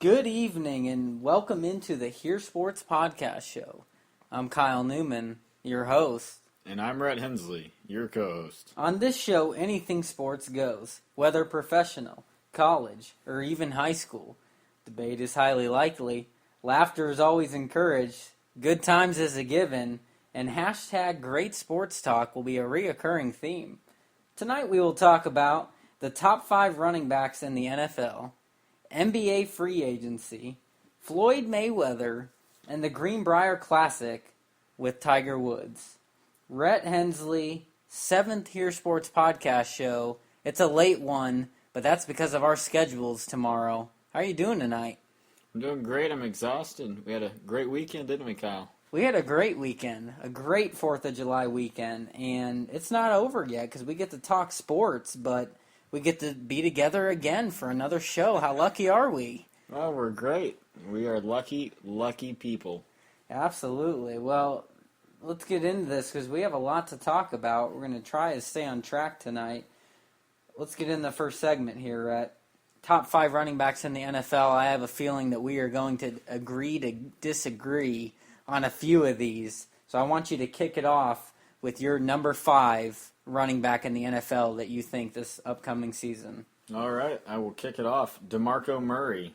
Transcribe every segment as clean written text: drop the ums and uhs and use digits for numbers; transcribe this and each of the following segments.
Good evening and welcome into the HearSports Podcast Show. I'm Kyle Newman, your host. And I'm Rhett Hensley, your co-host. On this show, anything sports goes, whether professional, college, or even high school. Debate is highly likely, laughter is always encouraged, good times is a given, and hashtag great sports talk will be a reoccurring theme. Tonight we will talk about the top 5 running backs in the NFL, NBA free agency, Floyd MayWeather, and the Greenbrier Classic with Tiger Woods. Rhett Hensley, 7th HearSports Podcast Show. It's a late one, but that's because of our schedules tomorrow. How are you doing tonight? I'm doing great. I'm exhausted. We had a great weekend, didn't we, Kyle? We had a great weekend, a great 4th of July weekend, and it's not over yet because we get to talk sports, but we get to be together again for another show. How lucky are we? Well, we're great. We are lucky, lucky people. Absolutely. Well, let's get into this because we have a lot to talk about. We're going to try to stay on track tonight. Let's get in the first segment here at top 5 running backs in the NFL. I have a feeling that we are going to agree to disagree on a few of these. So I want you to kick it off with your number 5 running back in the NFL that you think this upcoming season. All right, I will kick it off. DeMarco Murray.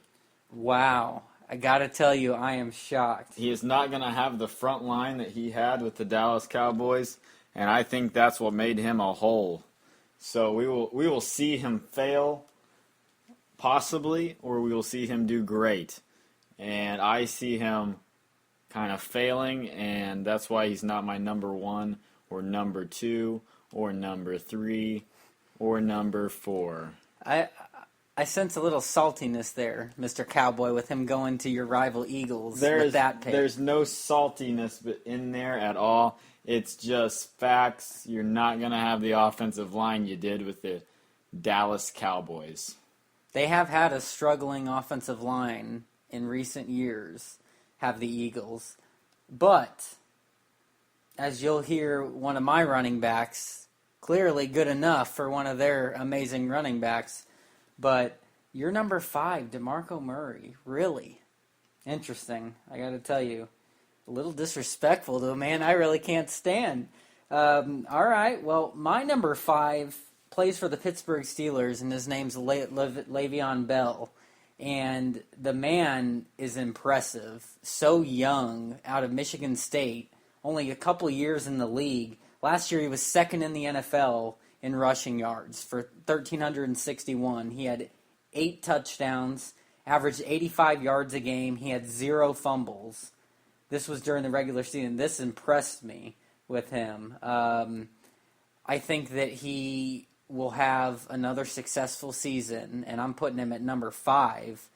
Wow. I got to tell you, I am shocked. He is not going to have the front line that he had with the Dallas Cowboys, and I think that's what made him a hole. So we will see him fail, possibly, or we will see him do great. And I see him kind of failing, and that's why he's not my number 1 or number 2 or number 3 or number 4. I sense a little saltiness there, Mr. Cowboy, with him going to your rival Eagles with that pick. There's no saltiness in there at all. It's just facts. You're not going to have the offensive line you did with the Dallas Cowboys. They have had a struggling offensive line in recent years, have the Eagles. But, as you'll hear one of my running backs, clearly good enough for one of their amazing running backs. But your number 5, DeMarco Murray, really interesting. I got to tell you, a little disrespectful to a man I really can't stand. All right, well, my number 5 plays for the Pittsburgh Steelers, and his name's Le'Veon Bell. And the man is impressive. So young, out of Michigan State, only a couple years in the league. Last year he was 2nd in the NFL in rushing yards for 1,361. He had 8 touchdowns, averaged 85 yards a game. He had 0 fumbles. This was during the regular season. This impressed me with him. I think that he will have another successful season, and I'm putting him at number 5.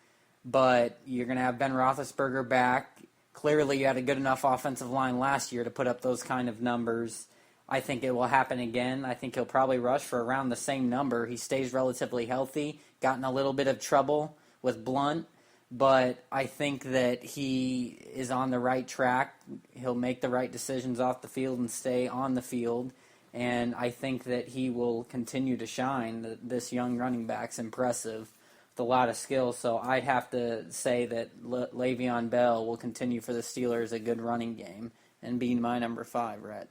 But you're going to have Ben Roethlisberger back. Clearly, you had a good enough offensive line last year to put up those kind of numbers. I think it will happen again. I think he'll probably rush for around the same number. He stays relatively healthy, got in a little bit of trouble with Blunt, but I think that he is on the right track. He'll make the right decisions off the field and stay on the field, and I think that he will continue to shine. This young running back's impressive with a lot of skill, so I'd have to say that Le'Veon Bell will continue for the Steelers a good running game and be my number 5, Rhett.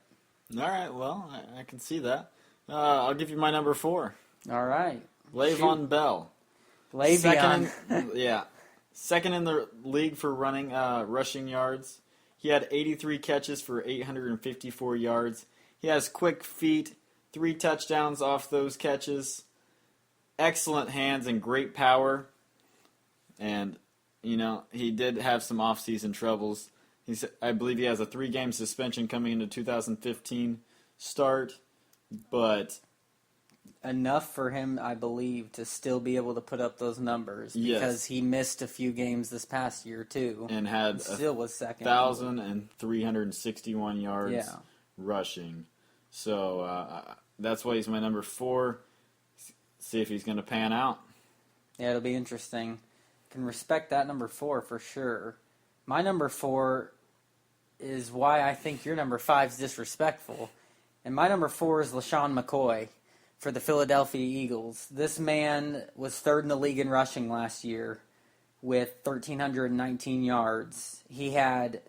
All right, well, I can see that. I'll give you my number 4. All right. Le'Veon Bell. Le'Veon. Second in the league for rushing yards. He had 83 catches for 854 yards. He has quick feet, 3 touchdowns off those catches. Excellent hands and great power. And, he did have some off-season troubles. I believe he has a 3-game suspension coming into 2015 start, but enough for him, I believe, to still be able to put up those numbers because he missed a few games this past year too, and had still was 2nd, 1,361 yards rushing. So that's why he's my number 4. See if he's going to pan out. Yeah, it'll be interesting. Can respect that number 4 for sure. My number 4 is why I think your number 5 is disrespectful. And my number 4 is LaShawn McCoy for the Philadelphia Eagles. This man was 3rd in the league in rushing last year. with 1,319 yards. He had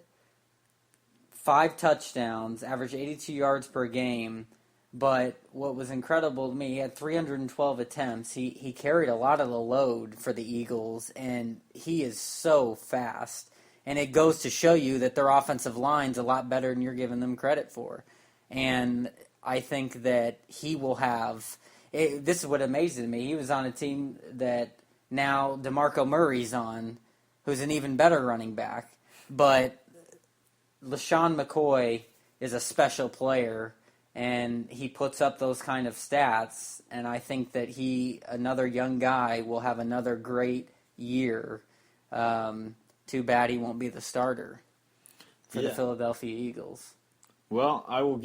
5 touchdowns, averaged 82 yards per game. But what was incredible to me, he had 312 attempts. He carried a lot of the load for the Eagles, and he is so fast. And it goes to show you that their offensive line's a lot better than you're giving them credit for. And I think that he will have... this is what amazes me. He was on a team that now DeMarco Murray's on, who's an even better running back. But LaShawn McCoy is a special player, and he puts up those kind of stats, and I think that another young guy, will have another great year. Too bad he won't be the starter for the Philadelphia Eagles. Well, I will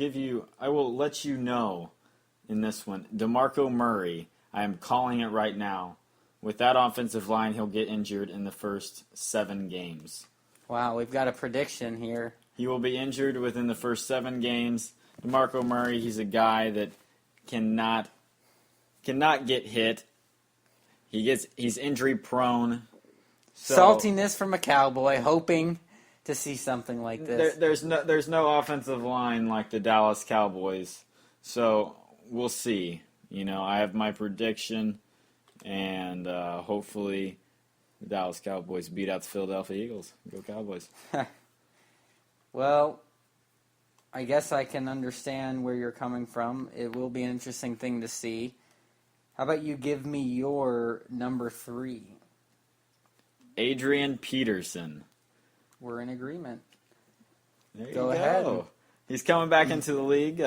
let you know in this one. DeMarco Murray, I am calling it right now. With that offensive line, he'll get injured in the first 7 games. Wow, we've got a prediction here. He will be injured within the first 7 games. DeMarco Murray, he's a guy that cannot get hit. He's injury prone. So, saltiness from a Cowboy, hoping to see something like this. There's no offensive line like the Dallas Cowboys. So we'll see. I have my prediction, and hopefully the Dallas Cowboys beat out the Philadelphia Eagles. Go Cowboys. Well, I guess I can understand where you're coming from. It will be an interesting thing to see. How about you give me your number 3? Adrian Peterson. We're in agreement. Go ahead. He's coming back into the league.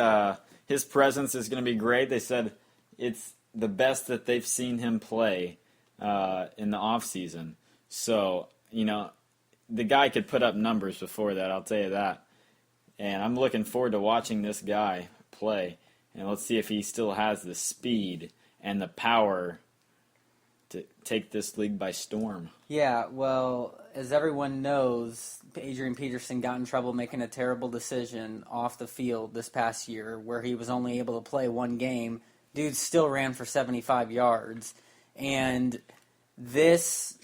His presence is going to be great. They said it's the best that they've seen him play in the offseason. So, the guy could put up numbers before that, I'll tell you that. And I'm looking forward to watching this guy play. And let's see if he still has the speed and the power to take this league by storm. Yeah, well, as everyone knows, Adrian Peterson got in trouble making a terrible decision off the field this past year where he was only able to play 1 game. Dude still ran for 75 yards. And this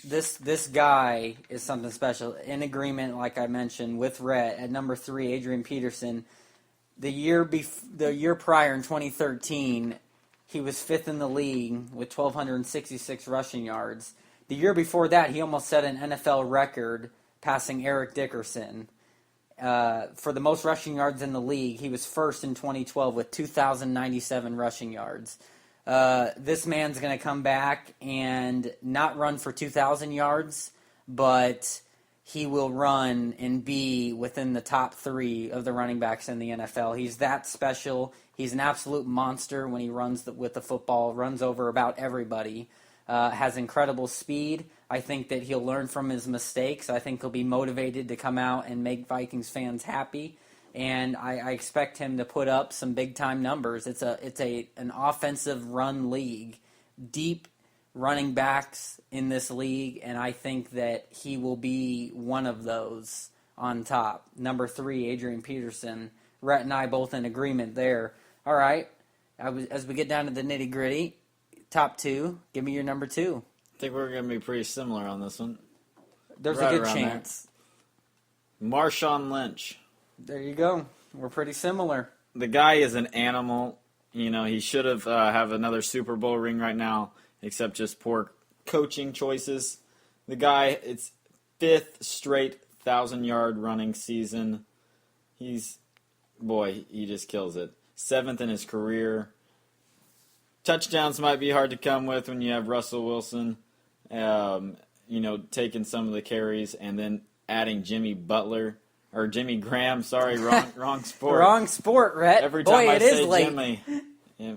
guy is something special. In agreement, like I mentioned, with Rhett at number 3, Adrian Peterson. The year prior in 2013, he was 5th in the league with 1,266 rushing yards. The year before that, he almost set an NFL record, passing Eric Dickerson. For the most rushing yards in the league, he was first in 2012 with 2,097 rushing yards. This man's going to come back and not run for 2,000 yards, but he will run and be within the top 3 of the running backs in the NFL. He's that special. He's an absolute monster when he runs with the football, runs over about everybody, has incredible speed. I think that he'll learn from his mistakes. I think he'll be motivated to come out and make Vikings fans happy. And I expect him to put up some big-time numbers. It's an offensive run league, deep running backs in this league, and I think that he will be one of those on top. Number 3, Adrian Peterson. Rhett and I both in agreement there. All right, as we get down to the nitty-gritty, top 2, give me your number 2. I think we're going to be pretty similar on this one. There's a good chance. Marshawn Lynch. There you go. We're pretty similar. The guy is an animal. He should have another Super Bowl ring right now, except just poor coaching choices. The guy, it's 5th straight 1,000-yard running season. He just kills it. 7th in his career. Touchdowns might be hard to come with when you have Russell Wilson, taking some of the carries, and then adding Jimmy Graham, sorry, wrong sport. Wrong sport, Rhett. Every time I say late. Jimmy,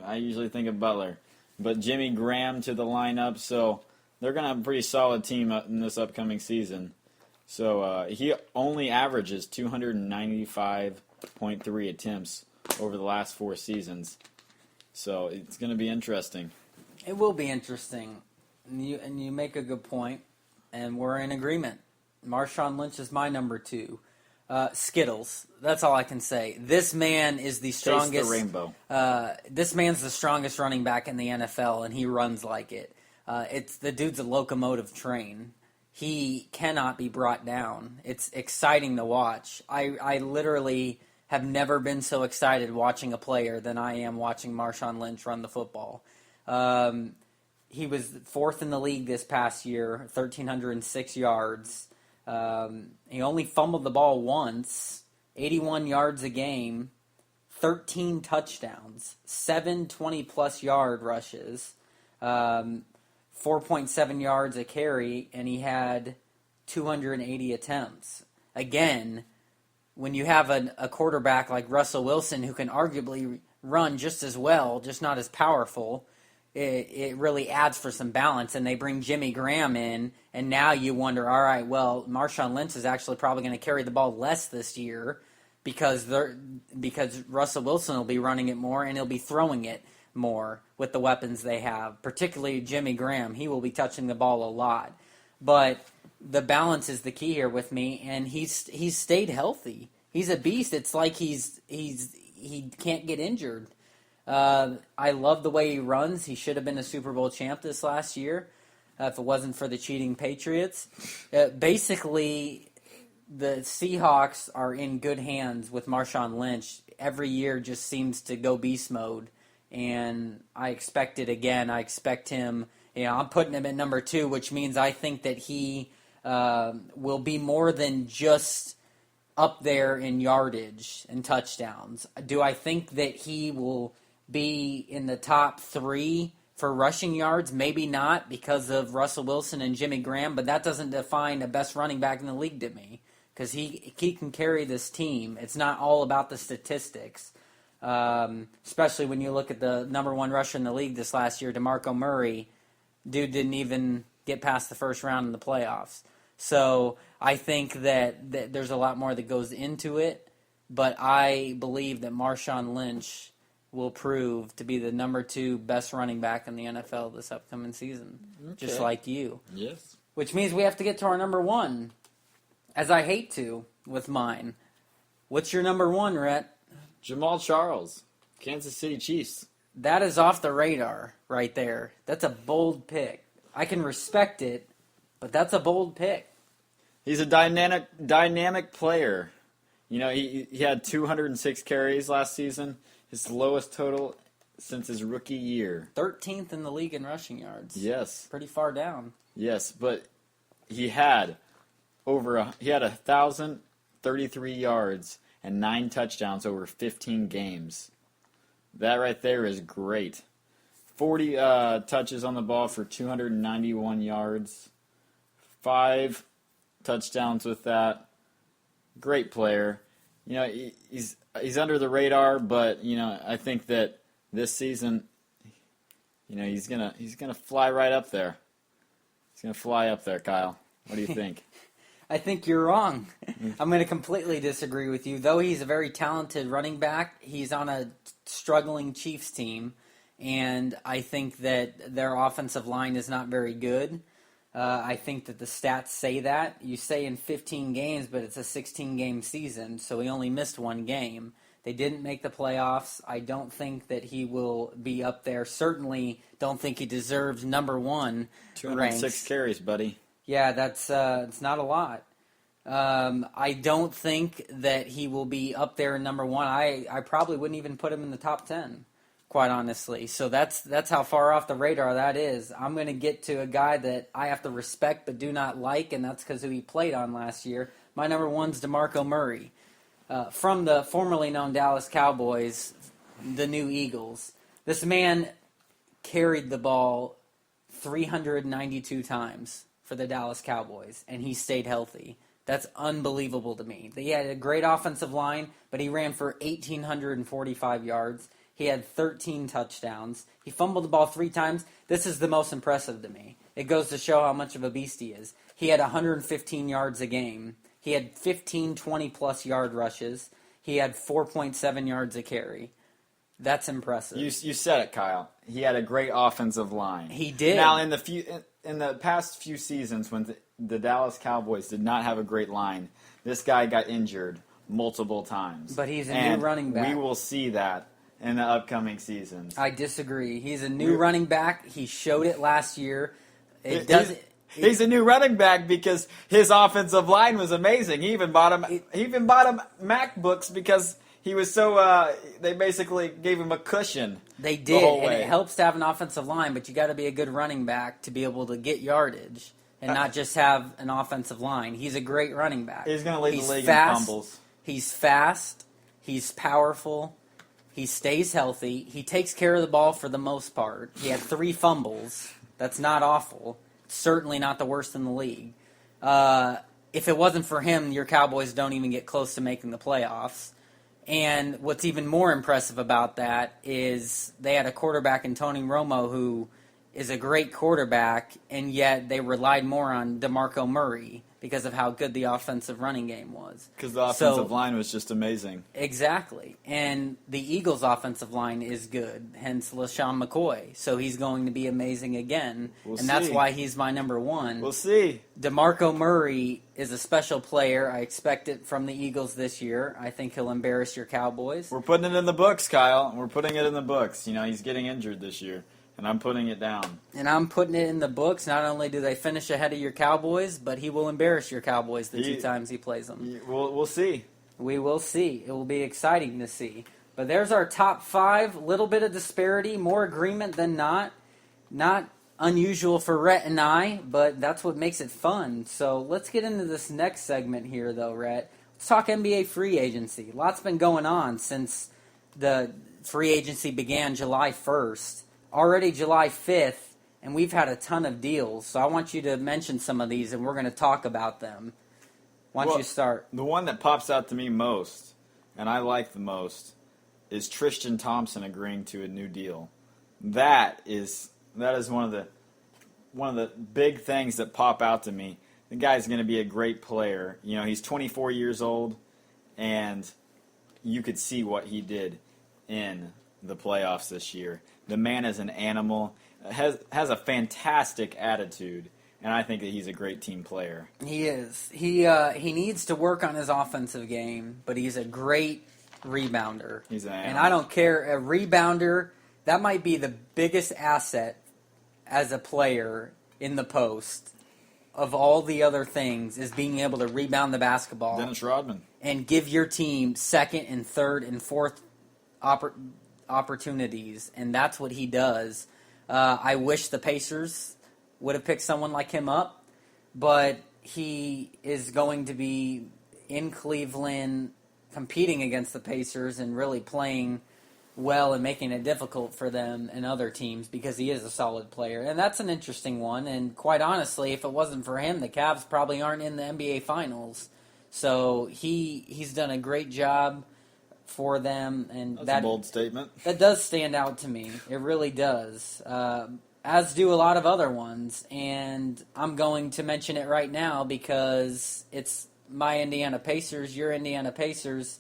I usually think of Butler. But Jimmy Graham to the lineup, so they're going to have a pretty solid team in this upcoming season. So he only averages 295.3 attempts over the last 4 seasons. So it's going to be interesting. It will be interesting. And you make a good point, and we're in agreement. Marshawn Lynch is my number 2. Skittles. That's all I can say. This man is the strongest. Taste the rainbow. This man's the strongest running back in the NFL, and he runs like it. The dude's a locomotive train. he cannot be brought down. It's exciting to watch. I literally have never been so excited watching a player than I am watching Marshawn Lynch run the football. He was fourth in the league this past year, 1,306 yards. He only fumbled the ball once, 81 yards a game, 13 touchdowns, 7 20-plus yard rushes, 4.7 yards a carry, and he had 280 attempts. Again, when you have a quarterback like Russell Wilson who can arguably run just as well, just not as powerful, it really adds for some balance. And they bring Jimmy Graham in, and now you wonder, all right, well, Marshawn Lynch is actually probably going to carry the ball less this year because Russell Wilson will be running it more and he'll be throwing it more with the weapons they have, particularly Jimmy Graham. He will be touching the ball a lot. But the balance is the key here with me, and he's stayed healthy. He's a beast. It's like he can't get injured. I love the way he runs. He should have been a Super Bowl champ this last year if it wasn't for the cheating Patriots. Basically, the Seahawks are in good hands with Marshawn Lynch. Every year just seems to go beast mode, and I expect it again. I expect him, I'm putting him at number 2, which means I think that he will be more than just up there in yardage and touchdowns. Do I think that he will be in the top 3 for rushing yards? Maybe not because of Russell Wilson and Jimmy Graham, but that doesn't define a best running back in the league to me because he can carry this team. It's not all about the statistics, especially when you look at the number 1 rusher in the league this last year, DeMarco Murray. Dude didn't even get past the first round in the playoffs. So I think that there's a lot more that goes into it, but I believe that Marshawn Lynch will prove to be the number 2 best running back in the NFL this upcoming season, just like you. Yes. Which means we have to get to our number 1, as I hate to with mine. What's your number 1, Rhett? Jamal Charles, Kansas City Chiefs. That is off the radar right there. That's a bold pick. I can respect it, but that's a bold pick. He's a dynamic player. He had 206 carries last season, his lowest total since his rookie year. 13th in the league in rushing yards. Yes. Pretty far down. Yes, but he had 1,033 yards and 9 touchdowns over 15 games. That right there is great. 40 touches on the ball for 291 yards. 5 touchdowns with that. Great player. He's under the radar, but I think that this season, he's gonna fly right up there. He's gonna fly up there, Kyle. What do you think? I think you're wrong. I'm going to completely disagree with you. Though he's a very talented running back, he's on a struggling Chiefs team, and I think that their offensive line is not very good. I think that the stats say that. You say in 15 games, but it's a 16-game season, so he only missed 1 game. They didn't make the playoffs. I don't think that he will be up there. Certainly don't think he deserves number 1 206 ranks. carries, buddy. Yeah, that's it's not a lot. I don't think that he will be up there in number 1. I probably wouldn't even put him in the top 10, quite honestly. So that's how far off the radar that is. I'm going to get to a guy that I have to respect but do not like, and that's because who he played on last year. My number 1's DeMarco Murray. From the formerly known Dallas Cowboys, the new Eagles. This man carried the ball 392 times for the Dallas Cowboys, and he stayed healthy. That's unbelievable to me. He had a great offensive line, but he ran for 1,845 yards. He had 13 touchdowns. He fumbled the ball 3 times. This is the most impressive to me. It goes to show how much of a beast he is. He had 115 yards a game. He had 15 20-plus yard rushes. He had 4.7 yards a carry. That's impressive. You said it, Kyle. He had a great offensive line. He did. Now, in the past few seasons, when the Dallas Cowboys did not have a great line, this guy got injured multiple times. But he's a new running back. We will see that in the upcoming seasons. I disagree. He's a new running back. He showed it last year. He's a new running back because his offensive line was amazing. He even bought him MacBooks because he was so. They basically gave him a cushion. They did, and it helps to have an offensive line, but you got to be a good running back to be able to get yardage and not just have an offensive line. He's a great running back. He's going to lead the league in fumbles. He's fast. He's powerful. He stays healthy. He takes care of the ball for the most part. He had 3 fumbles. That's not awful. Certainly not the worst in the league. If it wasn't for him, your Cowboys don't even get close to making the playoffs. And what's even more impressive about that is they had a quarterback in Tony Romo who is a great quarterback, and yet they relied more on DeMarco Murray because of how good the offensive running game was. Because the offensive line was just amazing. Exactly. And the Eagles' offensive line is good, hence LaShawn McCoy. So he's going to be amazing again. That's why he's my number 1. We'll see. DeMarco Murray is a special player. I expect it from the Eagles this year. I think he'll embarrass your Cowboys. We're putting it in the books, Kyle. We're putting it in the books. He's getting injured this year. And I'm putting it down. And I'm putting it in the books. Not only do they finish ahead of your Cowboys, but he will embarrass your Cowboys the 2 times he plays them. We'll see. We will see. It will be exciting to see. But there's our top 5. Little bit of disparity, more agreement than not. Not unusual for Rhett and I, but that's what makes it fun. So let's get into this next segment here, though, Rhett. Let's talk NBA free agency. Lots been going on since the free agency began July 1st. Already July 5th, and we've had a ton of deals. So I want you to mention some of these, and we're going to talk about them. Why don't you start? The one that pops out to me most, and I like the most, is Tristan Thompson agreeing to a new deal. That is one of the big things that pop out to me. The guy's going to be a great player. He's 24 years old, and you could see what he did in the playoffs this year. The man is an animal, has a fantastic attitude, and I think that he's a great team player. He is. He needs to work on his offensive game, but he's a great rebounder. He's an animal. And I don't care, a rebounder, that might be the biggest asset as a player in the post of all the other things is being able to rebound the basketball. Dennis Rodman. And give your team second and third and fourth opportunities, and that's what he does. I wish the Pacers would have picked someone like him up, but he is going to be in Cleveland competing against the Pacers and really playing well and making it difficult for them and other teams because he is a solid player. And that's an interesting one, and quite honestly, if it wasn't for him, the Cavs probably aren't in the NBA Finals. So he's done a great job for them, and that's a bold statement. That does stand out to me. It really does, as do a lot of other ones. And I'm going to mention it right now because it's my Indiana Pacers, your Indiana Pacers.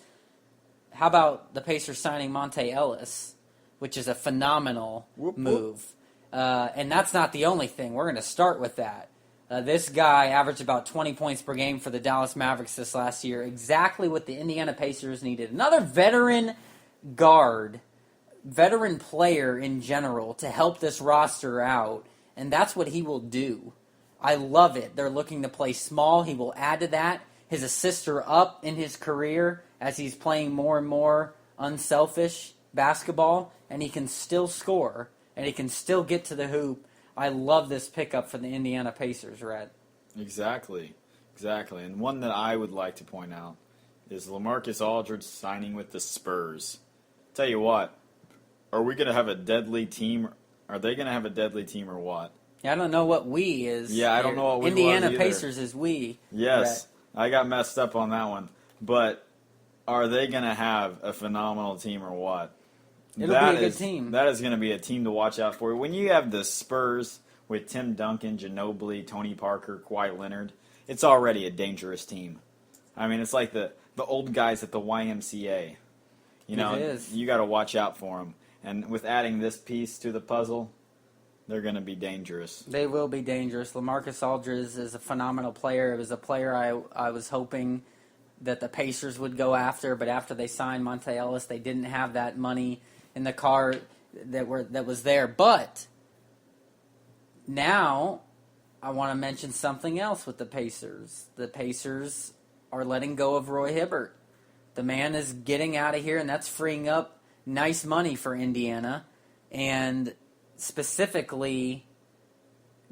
How about the Pacers signing Monte Ellis, which is a phenomenal move? And that's not the only thing. We're going to start with that. This guy averaged about 20 points per game for the Dallas Mavericks this last year. Exactly what the Indiana Pacers needed. Another veteran guard, veteran player in general to help this roster out. And that's what he will do. I love it. They're looking to play small. He will add to that. His assists are up in his career as he's playing more and more unselfish basketball. And he can still score. And he can still get to the hoop. I love this pickup for the Indiana Pacers, Red. Exactly. And one that I would like to point out is LaMarcus Aldridge signing with the Spurs. Tell you what, are we going to have a deadly team? Are they going to have a deadly team or what? Yeah, I don't know what we is. Yeah, I don't know what we Indiana was Pacers is we. Yes, Red. I got messed up on that one. But are they going to have a phenomenal team or what? It'll be a good team. That is going to be a team to watch out for. When you have the Spurs with Tim Duncan, Ginobili, Tony Parker, Kawhi Leonard, it's already a dangerous team. I mean, it's like the old guys at the YMCA. It is. You got to watch out for them. And with adding this piece to the puzzle, they're going to be dangerous. They will be dangerous. LaMarcus Aldridge is a phenomenal player. It was a player I was hoping that the Pacers would go after, but after they signed Monte Ellis, they didn't have that money in the car that was there. But now I want to mention something else with the Pacers. The Pacers are letting go of Roy Hibbert. The man is getting out of here, and that's freeing up nice money for Indiana. And specifically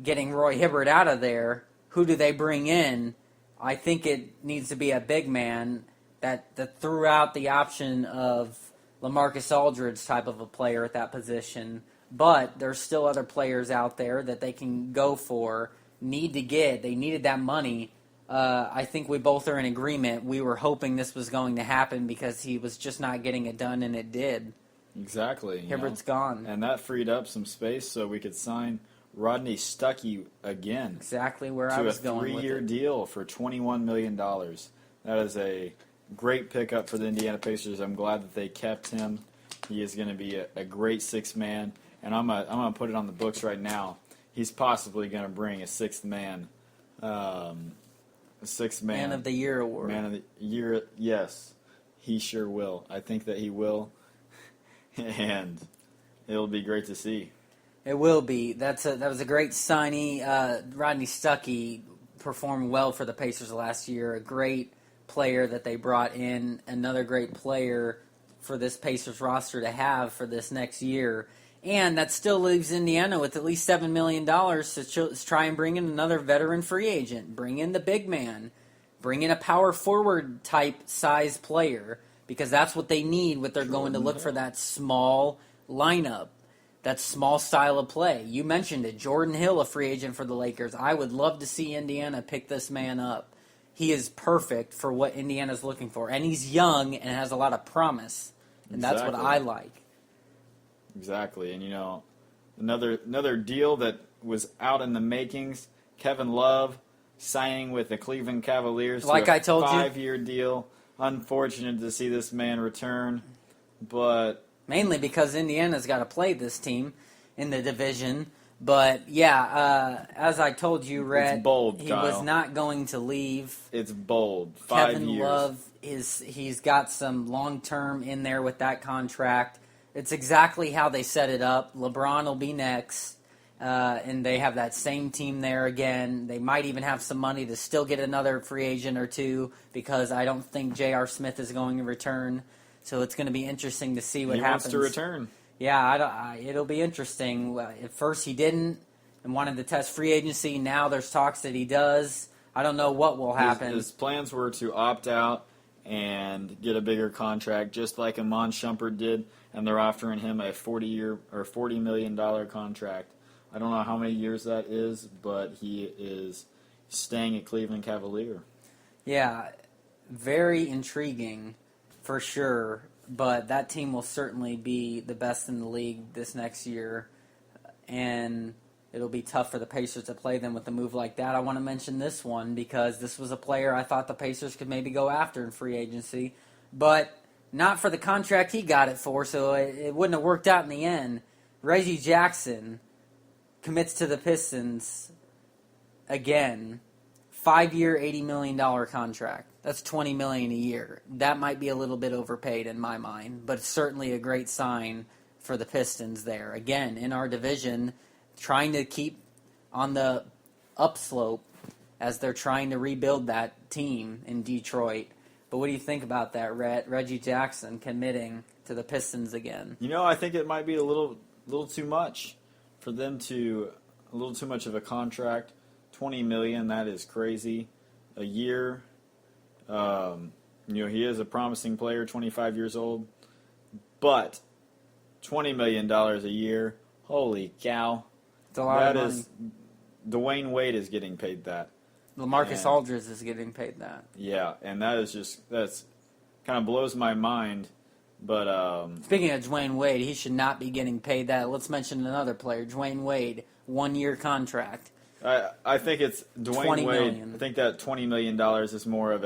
getting Roy Hibbert out of there, who do they bring in? I think it needs to be a big man that threw out the option of LaMarcus Aldridge type of a player at that position. But there's still other players out there that they can go for, need to get. They needed that money. I think we both are in agreement. We were hoping this was going to happen because he was just not getting it done, and it did. Exactly. Hibbert's gone. And that freed up some space so we could sign Rodney Stuckey again. Exactly where I was going with it. To a 3-year deal for $21 million. That is a great pickup for the Indiana Pacers. I'm glad that they kept him. He is going to be a great sixth man. And I'm gonna put it on the books right now. He's possibly going to bring a sixth man. Man of the Year award. Man of the Year, yes. He sure will. I think that he will. And it'll be great to see. It will be. That was a great signee. Rodney Stuckey performed well for the Pacers last year. A great player that they brought in. Another great player for this Pacers roster to have for this next year. And that still leaves Indiana with at least $7 million to try and bring in another veteran free agent. Bring in the big man. Bring in a power forward type size player. Because that's what they need when they're going to look for that small lineup. That small style of play. You mentioned it. Jordan Hill, a free agent for the Lakers. I would love to see Indiana pick this man up. He is perfect for what Indiana's looking for. And he's young and has a lot of promise. And that's what I like. Exactly. And, another deal that was out in the makings, Kevin Love signing with the Cleveland Cavaliers. Like I told you. 5-year deal. Unfortunate to see this man return, but... Mainly because Indiana's got to play this team in the division. But, yeah, as I told you, Rhett, it's bold, he Kyle. was not going to leave. It's bold. 5 Kevin years. Love, he's got some long-term in there with that contract. It's exactly how they set it up. LeBron will be next, and they have that same team there again. They might even have some money to still get another free agent or two because I don't think J.R. Smith is going to return. So it's going to be interesting to see what happens. He wants to return. Yeah, it'll be interesting. At first he didn't and wanted to test free agency. Now there's talks that he does. I don't know what will happen. His plans were to opt out and get a bigger contract, just like Iman Shumpert did, and they're offering him a $40 million contract. I don't know how many years that is, but he is staying at Cleveland Cavalier. Yeah, very intriguing for sure, but that team will certainly be the best in the league this next year, and it'll be tough for the Pacers to play them with a move like that. I want to mention this one because this was a player I thought the Pacers could maybe go after in free agency, but not for the contract he got it for, so it wouldn't have worked out in the end. Reggie Jackson commits to the Pistons again. 5-year, $80 million contract. That's $20 million a year. That might be a little bit overpaid in my mind, but it's certainly a great sign for the Pistons there. Again, in our division, trying to keep on the upslope as they're trying to rebuild that team in Detroit. But what do you think about that, Rhett? Reggie Jackson committing to the Pistons again? I think it might be a little too much for them a little too much of a contract. $20 million, that is crazy. A year. He is a promising player, 25 years old. But $20 million a year, holy cow. It's a lot of money. Dwayne Wade is getting paid that. LaMarcus Aldridge is getting paid that. Yeah, and that's kind of blows my mind. But speaking of Dwayne Wade, he should not be getting paid that. Let's mention another player, Dwayne Wade, 1-year contract. I think it's Dwayne Wade. Million. I think that $20 million is more of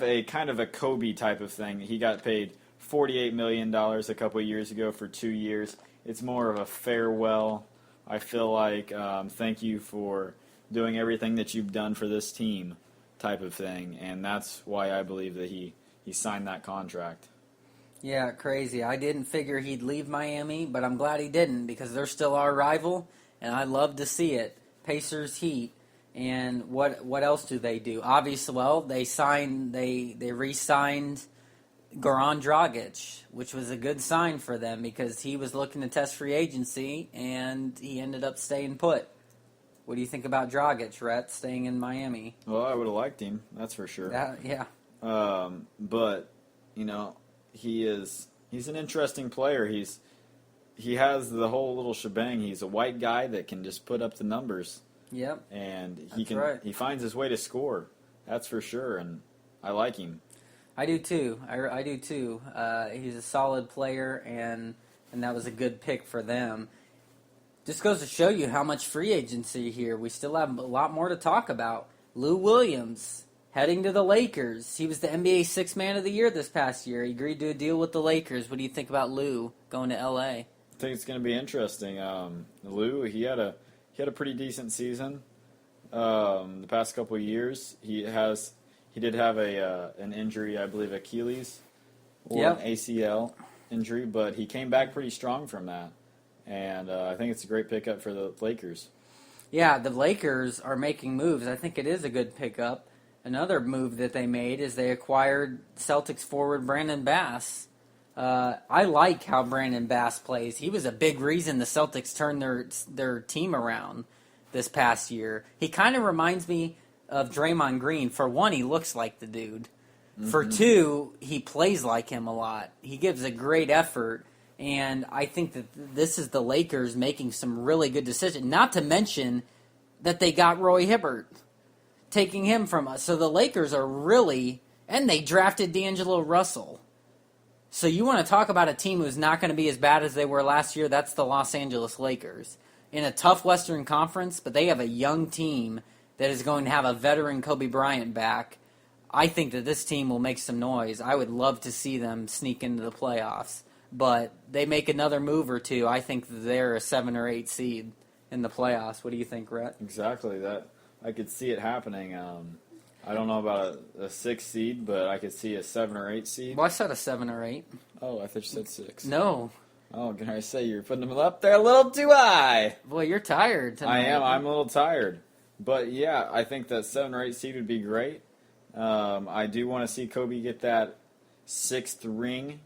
a kind of a Kobe type of thing. He got paid $48 million a couple of years ago for 2 years. It's more of a farewell. I feel like thank you for doing everything that you've done for this team type of thing, and that's why I believe that he signed that contract. Yeah, crazy. I didn't figure he'd leave Miami, but I'm glad he didn't because they're still our rival, and I love to see it. Pacers Heat. And what else do they do? Obviously, well, they re-signed Goran Dragic, which was a good sign for them because he was looking to test free agency, and he ended up staying put. What do you think about Dragic, Rhett, staying in Miami? Well, I would have liked him, that's for sure. Yeah. But, he's an interesting player. He has the whole little shebang. He's a white guy that can just put up the numbers. Yep. And Right. he finds his way to score. That's for sure, and I like him. I do too. I do too. He's a solid player, and that was a good pick for them. Just goes to show you how much free agency here. We still have a lot more to talk about. Lou Williams heading to the Lakers. He was the NBA Sixth Man of the Year this past year. He agreed to a deal with the Lakers. What do you think about Lou going to LA? I think it's going to be interesting. Lou, he had a pretty decent season the past couple of years. He did have an injury, I believe Achilles or an ACL injury, but he came back pretty strong from that. And I think it's a great pickup for the Lakers. Yeah, the Lakers are making moves. I think it is a good pickup. Another move that they made is they acquired Celtics forward Brandon Bass. I like how Brandon Bass plays. He was a big reason the Celtics turned their team around this past year. He kind of reminds me of Draymond Green. For one, he looks like the dude. Mm-hmm. For two, he plays like him a lot. He gives a great effort. And I think that this is the Lakers making some really good decisions. Not to mention that they got Roy Hibbert, taking him from us. So the Lakers are really... And they drafted D'Angelo Russell. So you want to talk about a team who's not going to be as bad as they were last year? That's the Los Angeles Lakers. In a tough Western Conference, but they have a young team that is going to have a veteran Kobe Bryant back. I think that this team will make some noise. I would love to see them sneak into the playoffs. But they make another move or two, I think they're a 7 or 8 seed in the playoffs. What do you think, Rhett? Exactly. That I could see it happening. I don't know about a 6 seed, but I could see a 7 or 8 seed. Well, I said a 7 or 8. Oh, I thought you said 6. No. Oh, can I say you're putting them up there a little too high? Boy, you're tired tonight. I am. I'm a little tired. But, yeah, I think that 7 or 8 seed would be great. I do want to see Kobe get that 6th ring.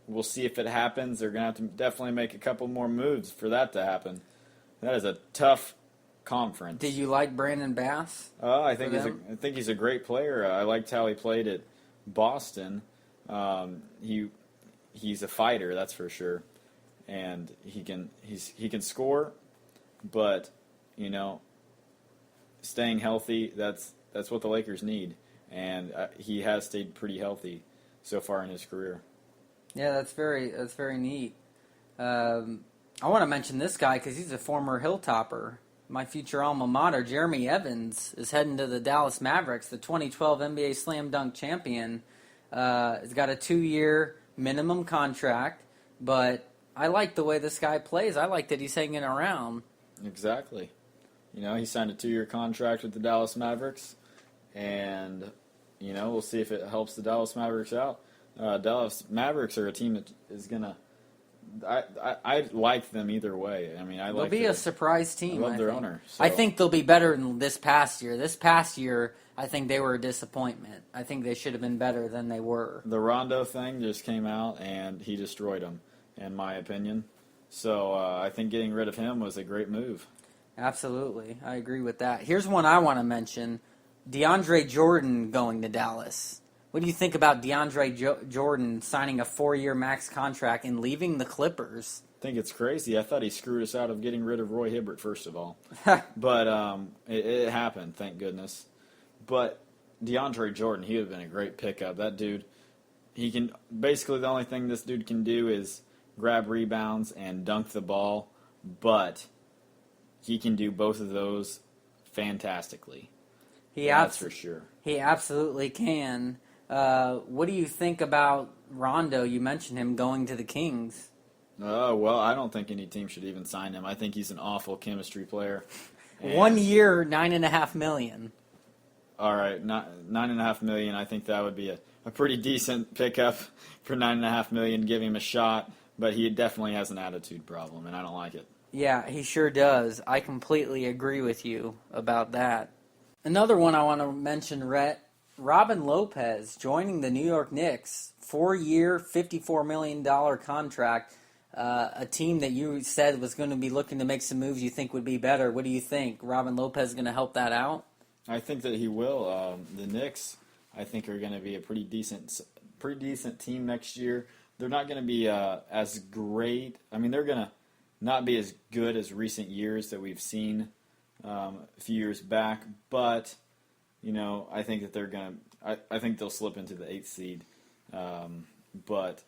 We'll see if it happens. They're going to have to definitely make a couple more moves for that to happen. That is a tough conference. Did you like Brandon Bass? I think he's a great player. I liked how he played at Boston. He's a fighter, that's for sure, and he can score. But staying healthy, that's what the Lakers need, and he has stayed pretty healthy so far in his career. Yeah, that's very neat. I want to mention this guy because he's a former Hilltopper. My future alma mater, Jeremy Evans, is heading to the Dallas Mavericks, the 2012 NBA Slam Dunk champion. He's got a 2-year minimum contract, but I like the way this guy plays. I like that he's hanging around. Exactly. He signed a 2-year contract with the Dallas Mavericks, and we'll see if it helps the Dallas Mavericks out. Dallas Mavericks are a team that is gonna. I like them either way. I mean, they'll be a surprise team. I love their owner. So. I think they'll be better than this past year. This past year, I think they were a disappointment. I think they should have been better than they were. The Rondo thing just came out, and he destroyed them, in my opinion. So I think getting rid of him was a great move. Absolutely, I agree with that. Here's one I want to mention: DeAndre Jordan going to Dallas. What do you think about DeAndre Jordan signing a 4-year max contract and leaving the Clippers? I think it's crazy. I thought he screwed us out of getting rid of Roy Hibbert, first of all. But it happened, thank goodness. But DeAndre Jordan, he would have been a great pickup. That dude, basically the only thing this dude can do is grab rebounds and dunk the ball, but he can do both of those fantastically. That's for sure. He absolutely can. What do you think about Rondo? You mentioned him going to the Kings. Well, I don't think any team should even sign him. I think he's an awful chemistry player. 1 year, $9.5 million. All right, $9.5 million. I think that would be a pretty decent pickup for $9.5 million. Give him a shot, but he definitely has an attitude problem, and I don't like it. Yeah, he sure does. I completely agree with you about that. Another one I want to mention, Rhett, Robin Lopez joining the New York Knicks. 4-year, $54 million contract. A team that you said was going to be looking to make some moves you think would be better. What do you think? Robin Lopez is going to help that out? I think that he will. The Knicks, I think, are going to be a pretty decent team next year. They're not going to be as great. I mean, they're going to not be as good as recent years that we've seen a few years back. But, I think that they're going to – I think they'll slip into the 8th seed. But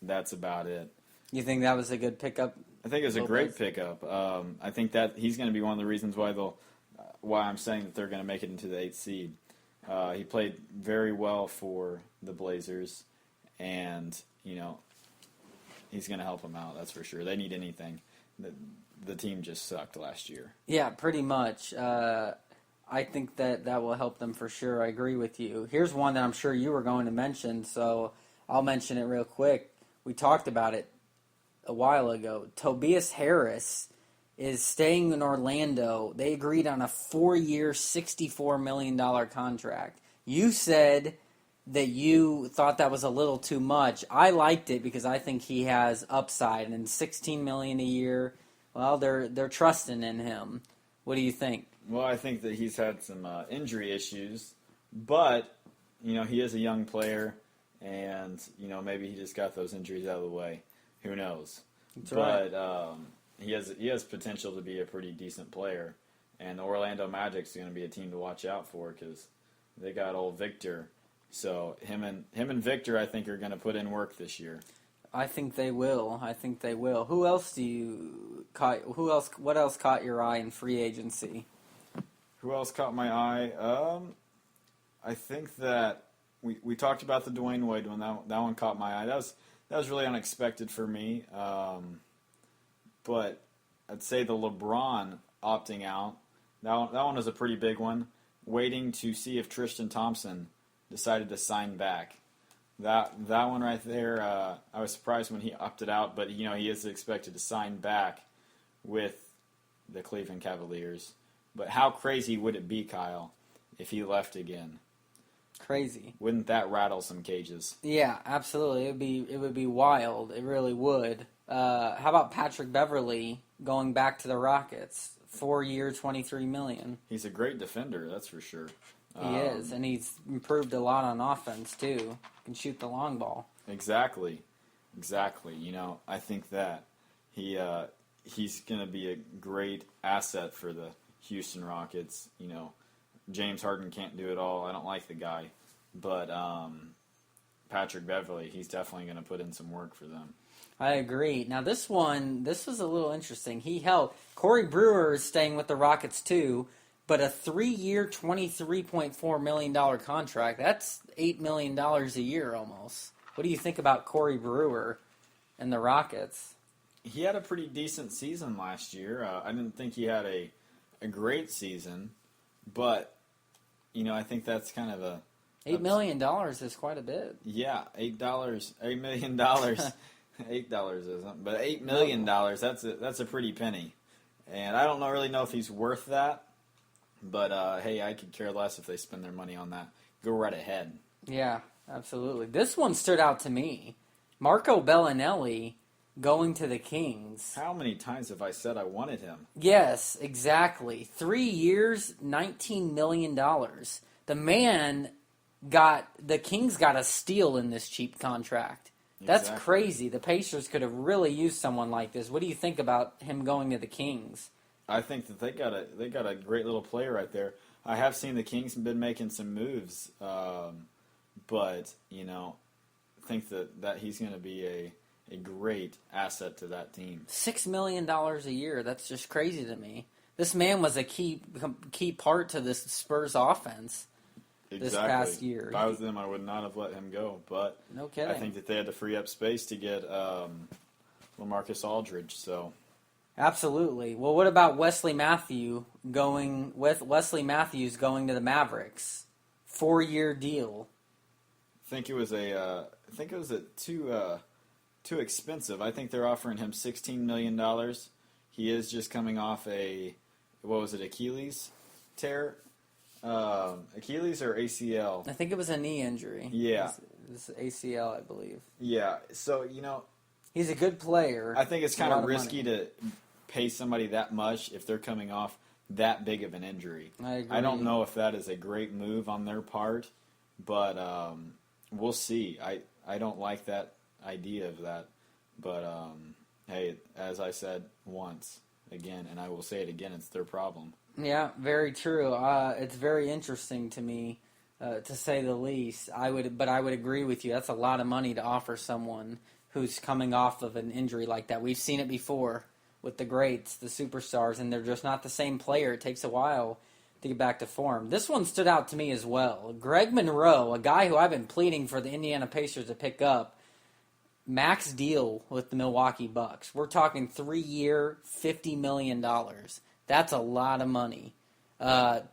that's about it. You think that was a good pickup? I think it was a great pickup. I think that he's going to be one of the reasons why I'm saying that they're going to make it into the 8th seed. He played very well for the Blazers, and he's going to help them out. That's for sure. They need anything. The team just sucked last year. Yeah, pretty much. I think that will help them for sure. I agree with you. Here's one that I'm sure you were going to mention, so I'll mention it real quick. We talked about it a while ago. Tobias Harris is staying in Orlando. They agreed on a 4-year, $64 million contract. You said that you thought that was a little too much. I liked it because I think he has upside, and $16 million a year, well, they're trusting in him. What do you think? Well, I think that he's had some injury issues, but he is a young player, and maybe he just got those injuries out of the way. Who knows? That's right. But he has potential to be a pretty decent player, and the Orlando Magic's going to be a team to watch out for because they got old Victor. So him and Victor, I think, are going to put in work this year. I think they will. Who else what else caught your eye in free agency? Who else caught my eye? I think that we talked about the Dwayne Wade one. That one caught my eye. That was really unexpected for me. But I'd say the LeBron opting out. That one was a pretty big one. Waiting to see if Tristan Thompson decided to sign back. That one right there, I was surprised when he opted out, but he is expected to sign back with the Cleveland Cavaliers. But how crazy would it be, Kyle, if he left again? Crazy. Wouldn't that rattle some cages? Yeah, absolutely. It would be wild. It really would. How about Patrick Beverley going back to the Rockets? 4-year, $23 million. He's a great defender, that's for sure. He is, and he's improved a lot on offense too. Can shoot the long ball. Exactly. I think that he's going to be a great asset for the Houston Rockets. James Harden can't do it all. I don't like the guy, but Patrick Beverley, he's definitely going to put in some work for them. I agree. Now this was a little interesting. Corey Brewer is staying with the Rockets too, but a 3-year, $23.4 million contract. That's $8 million a year almost. What do you think about Corey Brewer and the Rockets? He had a pretty decent season last year. I didn't think he had a great season, but I think that's kind of $8 million is quite a bit. Yeah, $8 million. $8 isn't, but $8 million. That's a pretty penny, and I don't really know if he's worth that. But hey, I could care less if they spend their money on that. Go right ahead. Yeah, absolutely. This one stood out to me. Marco Bellinelli going to the Kings. How many times have I said I wanted him? Yes, exactly. 3 years, $19 million. The Kings got a steal in this cheap contract. That's crazy. The Pacers could have really used someone like this. What do you think about him going to the Kings? I think that they got a great little player right there. I have seen the Kings have been making some moves, but think that he's going to be a great asset to that team. $6 million a year. That's just crazy to me. This man was a key part to this Spurs offense this past year. If I was them, I would not have let him go. But no kidding. I think that they had to free up space to get LaMarcus Aldridge. So. Absolutely. Well, what about Wesley Matthews going to the Mavericks? 4-year deal. I think it was too expensive. I think they're offering him $16 million. He is just coming off Achilles tear? Achilles or ACL? I think it was a knee injury. Yeah. It was ACL, I believe. Yeah, so, he's a good player. I think it's kind of risky to pay somebody that much if they're coming off that big of an injury. I agree. I don't know if that is a great move on their part, but we'll see. I don't like that idea of that, but hey, as I said once, again, and I will say it again, it's their problem. Yeah, very true. It's very interesting to me, to say the least. But I would agree with you. That's a lot of money to offer someone who's coming off of an injury like that. We've seen it before with the greats, the superstars, and they're just not the same player. It takes a while to get back to form. This one stood out to me as well. Greg Monroe, a guy who I've been pleading for the Indiana Pacers to pick up, max deal with the Milwaukee Bucks. We're talking 3-year, $50 million. That's a lot of money.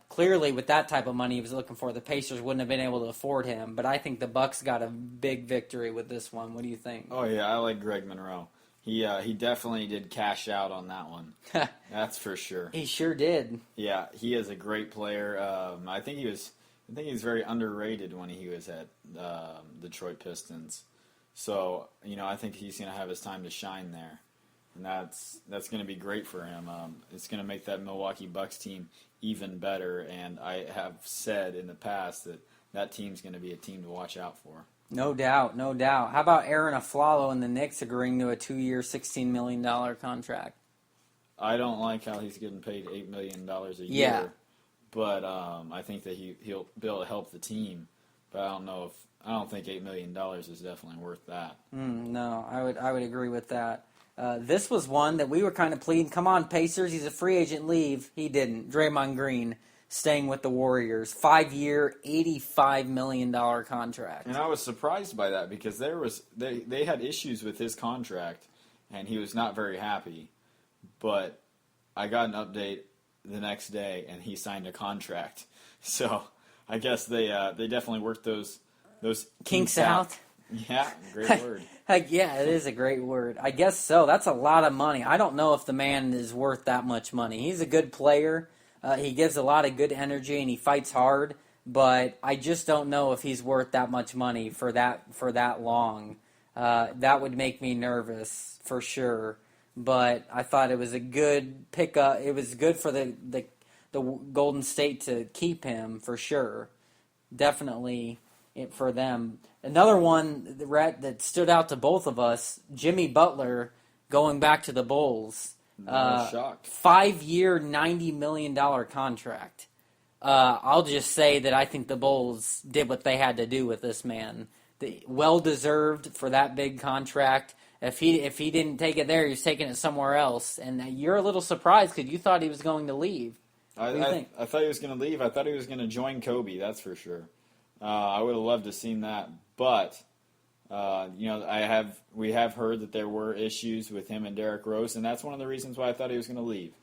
Clearly, with that type of money he was looking for, the Pacers wouldn't have been able to afford him. But I think the Bucks got a big victory with this one. What do you think? Oh, yeah, I like Greg Monroe. He definitely did cash out on that one. That's for sure. He sure did. Yeah, he is a great player. I think he was very underrated when he was at Detroit Pistons. So, I think he's going to have his time to shine there. And that's going to be great for him. It's going to make that Milwaukee Bucks team even better. And I have said in the past that team's going to be a team to watch out for. No doubt, no doubt. How about Aaron Aflalo and the Knicks agreeing to a 2-year, $16 million contract? I don't like how he's getting paid $8 million a year. Yeah. But I think that he'll be able to help the team. But I don't think $8 million is definitely worth that. No, I would agree with that. This was one that we were kind of pleading, come on, Pacers, he's a free agent, leave. He didn't. Draymond Green staying with the Warriors. 5-year, $85 million contract. And I was surprised by that because they had issues with his contract, and he was not very happy. But I got an update the next day, and he signed a contract. So I guess they definitely worked those kinks out. Yeah, great word. Heck yeah, it is a great word. I guess so. That's a lot of money. I don't know if the man is worth that much money. He's a good player. He gives a lot of good energy and he fights hard, but I just don't know if he's worth that much money for that long. That would make me nervous for sure. But I thought it was a good pickup. It was good for the Golden State to keep him for sure. Definitely for them. Another one that stood out to both of us, Jimmy Butler going back to the Bulls. Shocked. 5-year, $90 million contract. I'll just say that I think the Bulls did what they had to do with this man. Well-deserved for that big contract. If he didn't take it there, he's taking it somewhere else. And you're a little surprised because you thought he was going to leave. What do you think? I thought he was going to leave. I thought he was going to join Kobe, that's for sure. I would have loved to have seen that. But, we have heard that there were issues with him and Derrick Rose, and that's one of the reasons why I thought he was going to leave.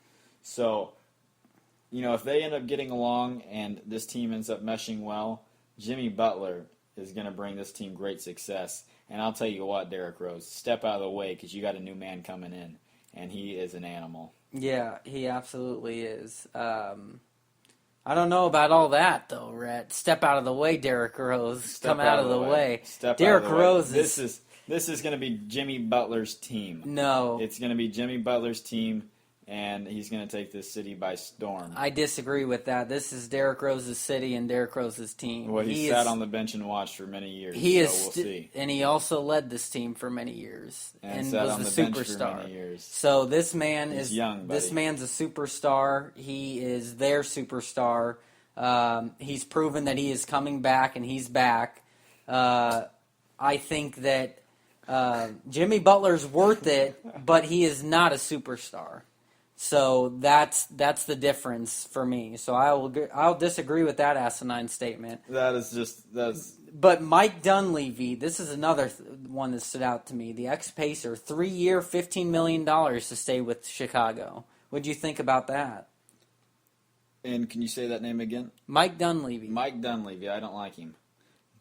So, if they end up getting along and this team ends up meshing well, Jimmy Butler is going to bring this team great success. And I'll tell you what, Derrick Rose, step out of the way because you got a new man coming in, and he is an animal. Yeah, he absolutely is. I don't know about all that, though, Rhett. Step out of the way, Derrick Rose. Come out of the way. Derrick Rose is... This is going to be Jimmy Butler's team. No. It's going to be Jimmy Butler's team, and he's going to take this city by storm. I disagree with that. This is Derrick Rose's city and Derrick Rose's team. Well, he sat on the bench and watched for many years, we'll see. And he also led this team for many years. And sat was on a the superstar. bench for many years. So this man He's young, buddy. This man's a superstar. He is their superstar. He's proven that he is coming back, and he's back. I think that Jimmy Butler's worth it, but he is not a superstar. So that's the difference for me. So I'll disagree with that asinine statement. But Mike Dunleavy, this is another one that stood out to me. The ex-Pacer, 3-year, $15 million to stay with Chicago. What do you think about that? And can you say that name again? Mike Dunleavy. Mike Dunleavy. I don't like him.